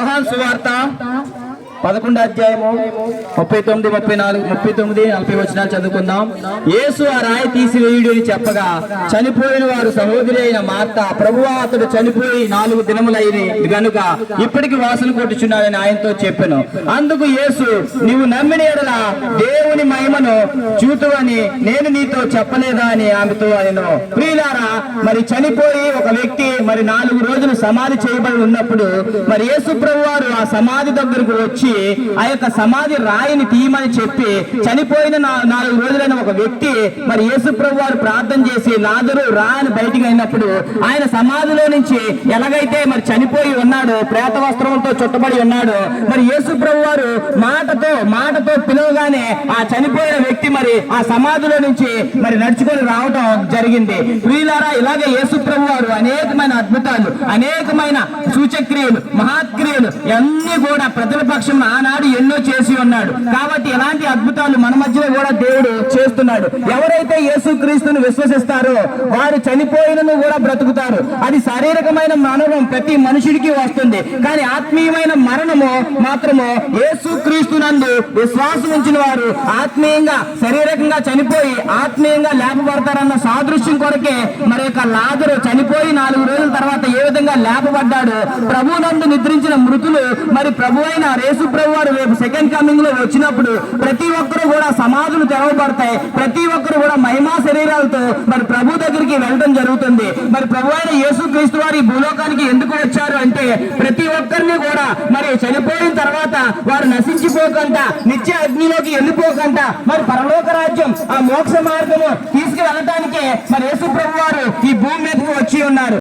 యోహాను సువార్త 11వ అధ్యాయము 39, 44, 39, 40 వచనాలు చదువుకుందాం. యేసు ఆ రాయి తీసివేయుడు అని చెప్పగా చనిపోయిన వారు సహోదరి అయిన మార్త, ప్రభువా అతడు చనిపోయి 4 దినములైంది గనుక ఇప్పటికి వాసన కొట్టుచున్నాడని ఆయనతో చెప్పెను. అందుకు యేసు, నీవు నమ్మిన ఎడల దేవుని మహిమను చూతువని నేను నీతో చెప్పలేదా అని ఆమెతో ఆయను. ప్రియులారా, మరి చనిపోయి ఒక వ్యక్తి మరి 4 రోజులు సమాధి చేయబడి ఉన్నప్పుడు మరి యేసు ప్రభువారు ఆ సమాధి దగ్గరకు వచ్చి ఆ యొక్క సమాధి రాయిని తీయమని చెప్పి చనిపోయిన 4 రోజులైన ఒక వ్యక్తి మరి యేసు ప్రభువారు ప్రార్థన చేసి లాజరు రా అని బయటికి అయినప్పుడు ఆయన సమాధిలో నుంచి ఎలాగైతే మరి చనిపోయి ఉన్నాడు, ప్రేత వస్త్రంతో చుట్టబడి ఉన్నాడు, మరి యేసు ప్రభువారు మాటతో పిలవగానే ఆ చనిపోయిన వ్యక్తి మరి ఆ సమాధిలో నుంచి మరి నడుచుకొని రావడం జరిగింది. ప్రియులారా, ఇలాగే యేసు ప్రభువారు అనేకమైన అద్భుతాలు, అనేకమైన సూచక్రియలు, మహాత్క్రియలు అన్ని కూడా ప్రజల పక్షం ఆనాడు ఎన్నో చేసి ఉన్నాడు. కాబట్టి ఇలాంటి అద్భుతాలు మన మధ్యలో కూడా దేవుడు చేస్తున్నాడు. ఎవరైతే యేసుక్రీస్తును విశ్వసిస్తారో వారు చనిపోయినను కూడా బ్రతుకుతారు. అది శారీరకమైన మరణం ప్రతి మనుషుడికి వస్తుంది, కానీ ఆత్మీయమైన మరణము మాత్రము యేసుక్రీస్తునందు విశ్వాసం ఉంచిన వారు ఆత్మీయంగా శారీరకంగా చనిపోయి ఆత్మీయంగా లేపబడతారన్న సాదృశ్యం కొరకే మరి యొక్క లాజరు చనిపోయి 4 రోజుల తర్వాత ఏ విధంగా లేపబడ్డాడు. ప్రభువునందు నిద్రించిన మృతులు మరి ప్రభు అయిన యేసు ప్రభు వారు రేపు సెకండ్ కమింగ్ లో వచ్చినప్పుడు ప్రతి ఒక్కరు కూడా సమాధులు తెరవబడతాయి. ప్రతి ఒక్కరు కూడా మహిమా శరీరాలతో మరి ప్రభు దగ్గరికి వెళ్ళడం జరుగుతుంది. మరి ప్రభు అయిన యేసుక్రీస్తు వారి భూలోకానికి ఎందుకు వచ్చారు అంటే ప్రతి ఒక్కరిని కూడా మరి చనిపోయిన తర్వాత వారు నశించిపోకుండా నిత్య అగ్నిలోకి వెళ్ళిపోకుండా మరి పరలోక రాజ్యం ఆ మోక్ష మార్గము తీసుకువెళ్ళటానికే మరి యేసు ప్రభు వారు ఈ భూమి మీదకి వచ్చి ఉన్నారు.